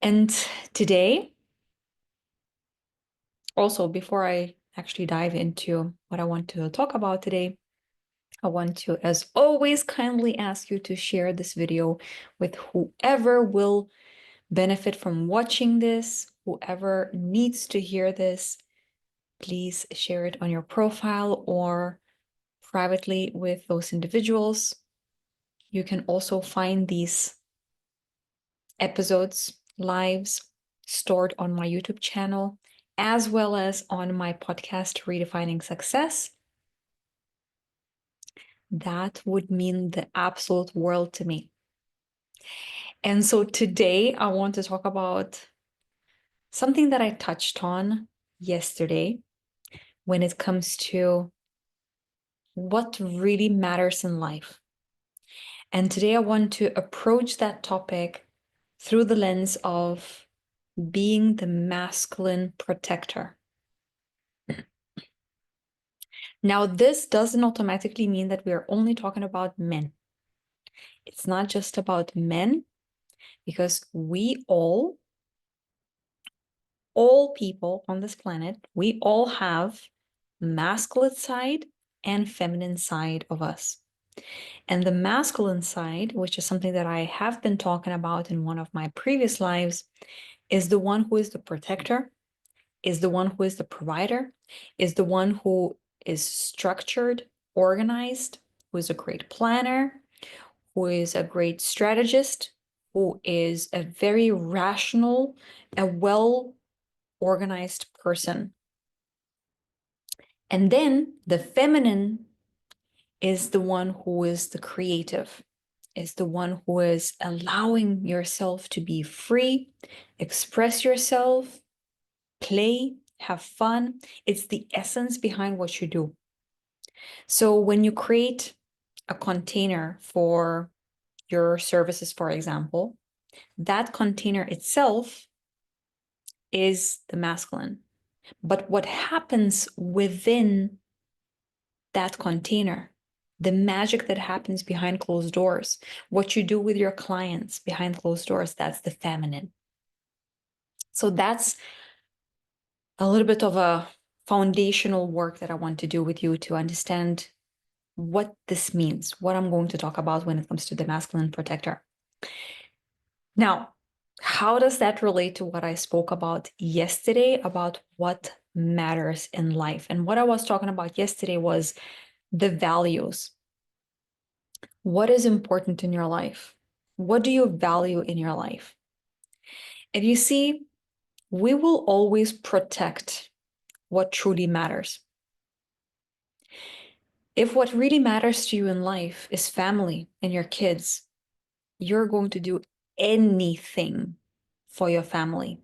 And today, also before I actually dive into what I want to talk about today, I want to, as always, kindly ask you to share this video with whoever will benefit from watching this, whoever needs to hear this. Please share it on your profile or privately with those individuals. You can also find these episodes, lives, stored on my YouTube channel, as well as on my podcast, Redefining Success. That would mean the absolute world to me. And so today I want to talk about something that I touched on yesterday when it comes to what really matters in life. And today I want to approach that topic through the lens of being the masculine protector. Now, this doesn't automatically mean that we are only talking about men. It's not just about men, because we all people on this planet, we all have masculine side and feminine side of us. And the masculine side, which is something that I have been talking about in one of my previous lives, is the one who is the protector, is the one who is the provider, is the one who is structured, organized, who is a great planner, who is a great strategist, who is a very rational, a well-organized person. And then the feminine is the one who is the creative, is the one who is allowing yourself to be free, express yourself, play, have fun. It's the essence behind what you do. So when you create a container for your services, for example, that container itself is the masculine. But what happens within that container, the magic that happens behind closed doors, what you do with your clients behind closed doors, that's the feminine. So that's a little bit of a foundational work that I want to do with you to understand what this means, what I'm going to talk about when it comes to the masculine protector. Now, how does that relate to what I spoke about yesterday about what matters in life? And what I was talking about yesterday was the values. What is important in your life? What do you value in your life? And you see, we will always protect what truly matters. If what really matters to you in life is family and your kids, you're going to do anything for your family,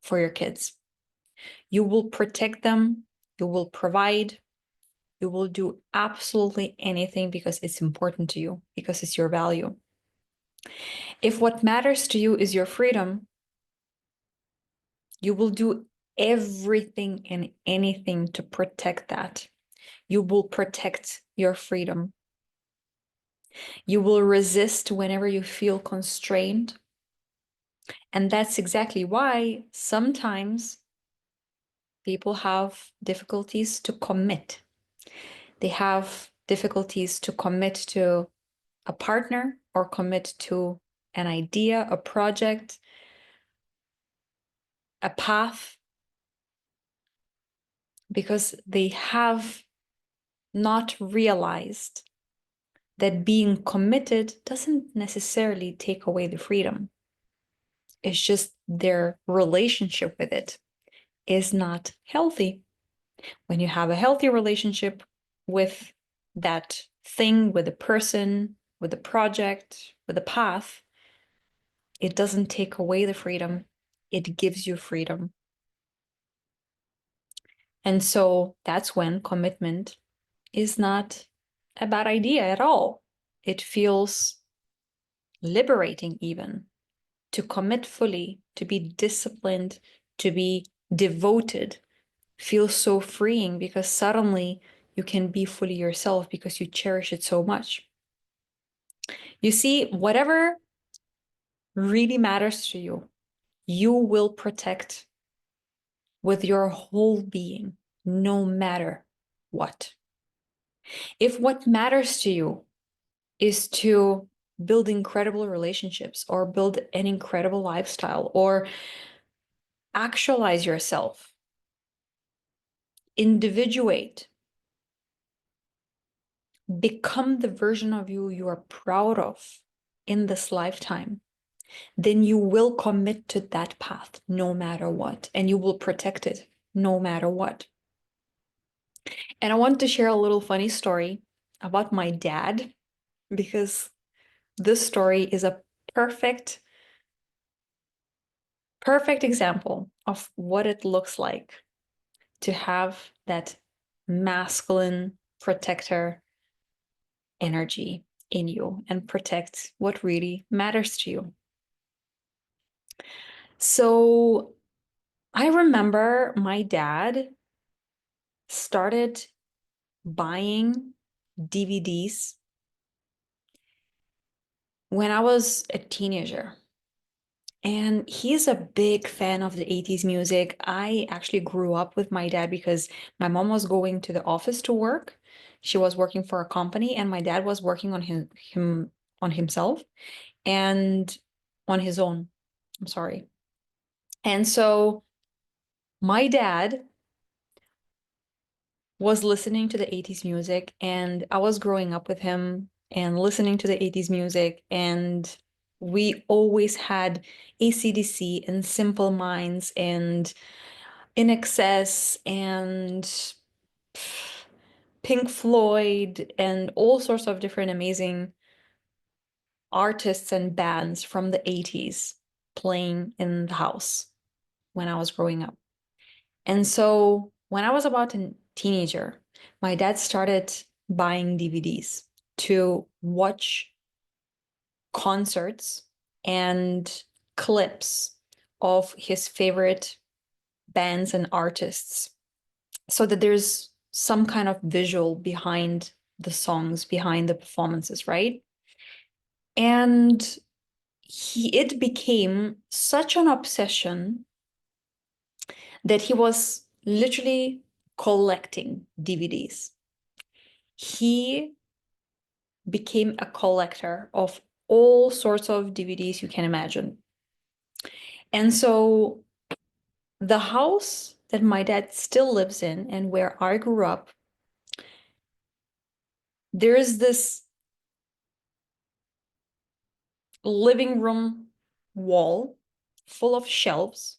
for your kids. You will protect them, you will provide, you will do absolutely anything because it's important to you, because it's your value. If what matters to you is your freedom, you will do everything and anything to protect that. You will protect your freedom. You will resist whenever you feel constrained. And that's exactly why sometimes people have difficulties to commit. They have difficulties to commit to a partner or commit to an idea, a project, a path, because they have not realized that being committed doesn't necessarily take away the freedom. It's just their relationship with it is not healthy. When you have a healthy relationship with that thing, with a person, with a project, with a path, it doesn't take away the freedom, it gives you freedom. And so that's when commitment is not a bad idea at all. It feels liberating even to commit fully, to be disciplined, to be devoted, feels so freeing because suddenly you can be fully yourself because you cherish it so much. You see, whatever really matters to you, you will protect with your whole being, no matter what. If what matters to you is to build incredible relationships or build an incredible lifestyle or actualize yourself, individuate, become the version of you you are proud of in this lifetime, then you will commit to that path no matter what, and you will protect it no matter what. And I want to share a little funny story about my dad because this story is a perfect, perfect example of what it looks like to have that masculine protector energy in you and protect what really matters to you. So I remember my dad started buying DVDs when I was a teenager. And he's a big fan of the 80s music. I actually grew up with my dad because my mom was going to the office to work. She was working for a company, and my dad was working on him on himself and on his own. I'm sorry. And so my dad was listening to the 80s music, and I was growing up with him and listening to the 80s music, and we always had AC/DC and Simple Minds and In Excess and Pink Floyd and all sorts of different amazing artists and bands from the 80s playing in the house when I was growing up. And so when I was about a teenager, my dad started buying DVDs to watch concerts and clips of his favorite bands and artists so that there's some kind of visual behind the songs, behind the performances, right? And it became such an obsession that he was literally collecting DVDs. He became a collector of all sorts of DVDs you can imagine. And so the house that my dad still lives in and where I grew up, there is this living room wall full of shelves,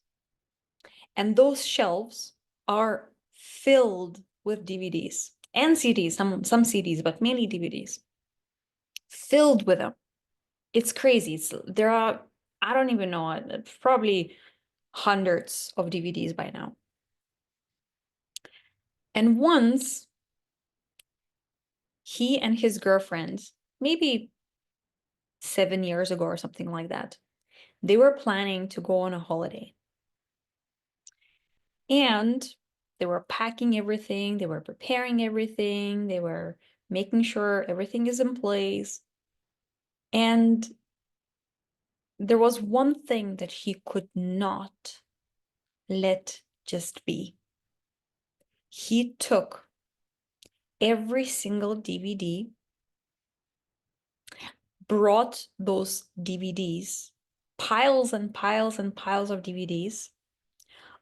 and those shelves are filled with DVDs and CDs, some CDs, but mainly DVDs, filled with them. It's crazy. There are, I don't even know, probably hundreds of DVDs by now. And once he and his girlfriend, maybe 7 years ago or something like that, they were planning to go on a holiday. And they were packing everything, they were preparing everything, they were making sure everything is in place. And there was one thing that he could not let just be. He took every single DVD, brought those DVDs, piles and piles and piles of DVDs,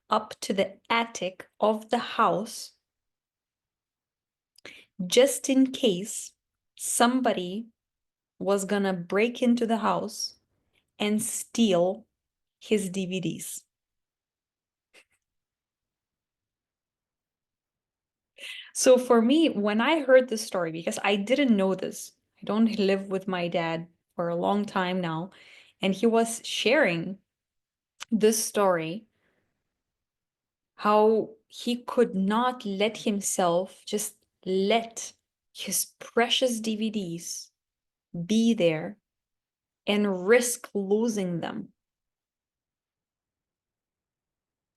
up to the attic of the house, just in case somebody was gonna break into the house and steal his DVDs. So for me, when I heard this story, because I didn't know this, I don't live with my dad for a long time now, and he was sharing this story, how he could not let himself just let his precious DVDs be there and risk losing them.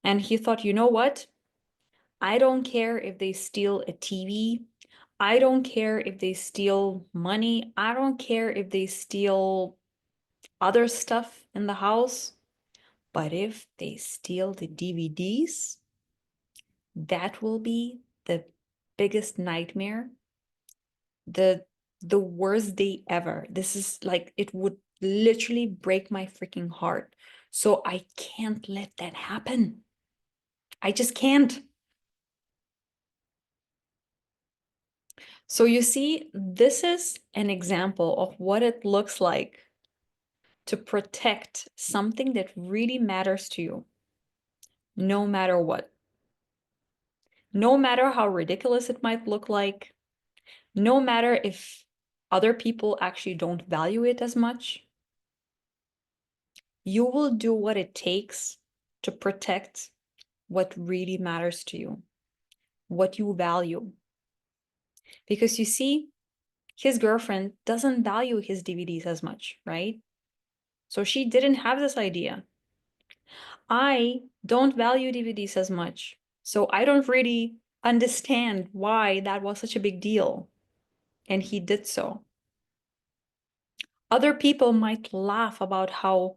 And he thought, you know what? I don't care if they steal a TV. I don't care if they steal money. I don't care if they steal other stuff in the house. But if they steal the DVDs, that will be the biggest nightmare, the the worst day ever. This is like, it would literally break my freaking heart. So I can't let that happen. I just can't. So you see, this is an example of what it looks like to protect something that really matters to you, no matter what. No matter how ridiculous it might look like, no matter if other people actually don't value it as much, you will do what it takes to protect what really matters to you, what you value. Because you see, his girlfriend doesn't value his DVDs as much, right? So she didn't have this idea. I don't value DVDs as much. So I don't really understand why that was such a big deal. And he did so. Other people might laugh about how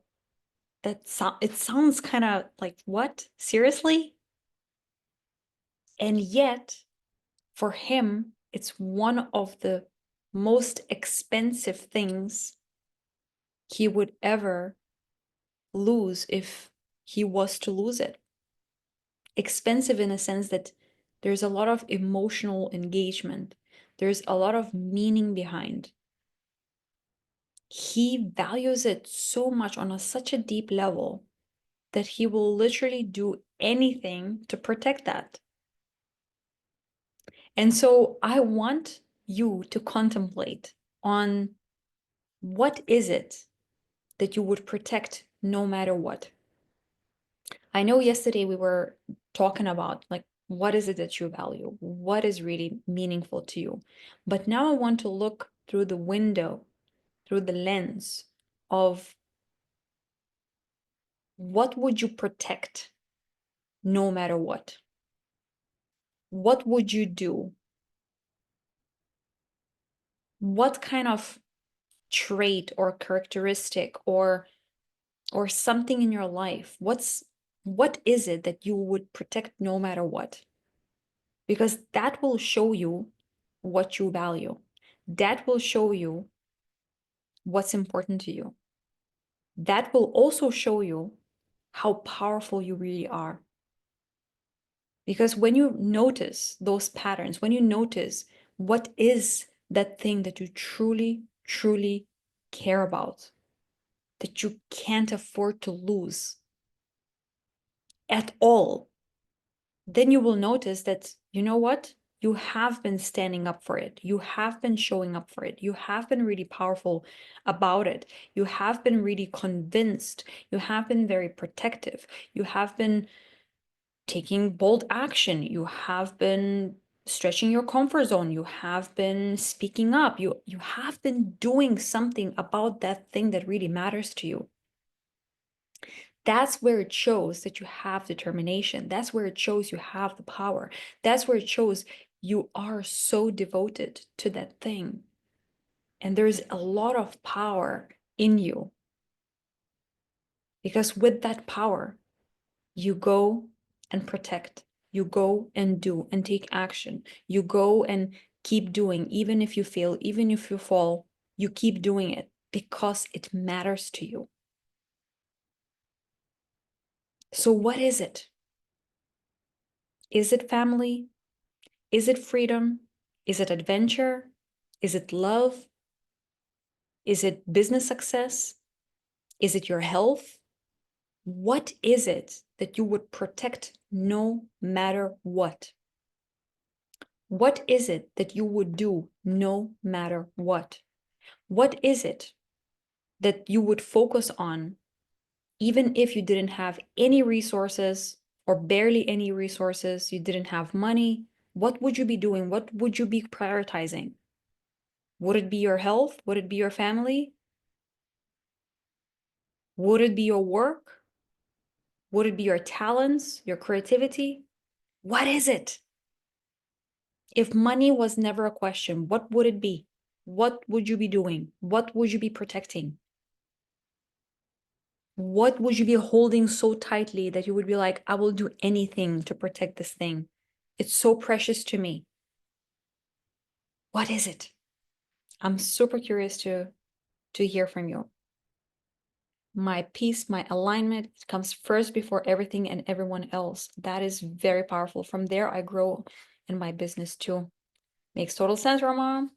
it sounds kind of like, what? Seriously? And yet, for him, it's one of the most expensive things he would ever lose if he was to lose it. Expensive in a sense that there's a lot of emotional engagement, there's a lot of meaning behind. He values it so much on such a deep level that he will literally do anything to protect that. And so I want you to contemplate on what is it that you would protect no matter what. I know yesterday we were talking about like, what is it that you value? What is really meaningful to you? But now I want to look through the window, through the lens of what would you protect no matter what? What would you do? What kind of trait or characteristic or something in your life, what is it that you would protect no matter what? Because that will show you what you value. That will show you what's important to you. That will also show you how powerful you really are. Because when you notice those patterns, when you notice what is that thing that you truly, truly care about, that you can't afford to lose at all, then you will notice that, you know what? You have been standing up for it. You have been showing up for it. You have been really powerful about it. You have been really convinced. You have been very protective. You have been taking bold action. You have been stretching your comfort zone. You have been speaking up. You have been doing something about that thing that really matters to you. That's where it shows that you have determination. That's where it shows you have the power. That's where it shows you are so devoted to that thing. And there's a lot of power in you. Because with that power, you go and protect. You go and do and take action. You go and keep doing, even if you fail, even if you fall, you keep doing it because it matters to you. So, what is it? Is it family? Is it freedom? Is it adventure? Is it love? Is it business success? Is it your health? What is it that you would protect no matter what? What is it that you would do no matter what? What is it that you would focus on even if you didn't have any resources or barely any resources, you didn't have money? What would you be doing? What would you be prioritizing? Would it be your health? Would it be your family? Would it be your work? Would it be your talents, your creativity? What is it? If money was never a question, what would it be? What would you be doing? What would you be protecting? What would you be holding so tightly that you would be like, I will do anything to protect this thing? It's so precious to me. What is it? I'm super curious to hear from you. My peace, my alignment, it comes first before everything and everyone else. That is very powerful. From there, I grow in my business too. Makes total sense, Roma.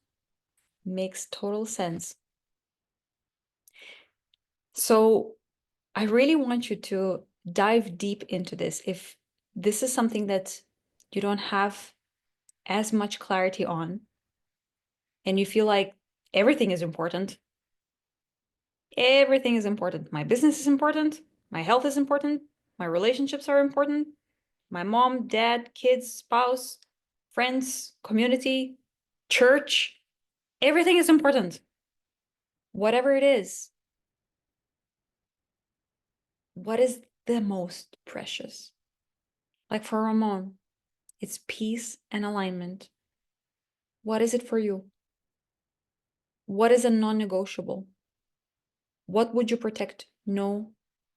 Makes total sense. So I really want you to dive deep into this. If this is something that you don't have as much clarity on, and you feel like everything is important, everything is important. My business is important. My health is important. My relationships are important. My mom, dad, kids, spouse, friends, community, church, everything is important. Whatever it is, what is the most precious? Like for Ramon, it's peace and alignment. What is it for you? What is a non-negotiable? What would you protect no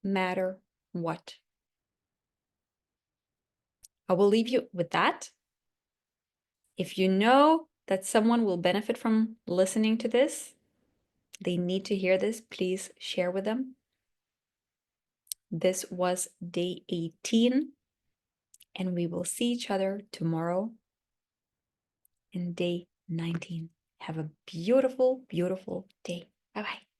matter what? I will leave you with that. If you know that someone will benefit from listening to this, they need to hear this, please share with them. This was day 18, and we will see each other tomorrow in day 19. Have a beautiful, beautiful day. Bye-bye.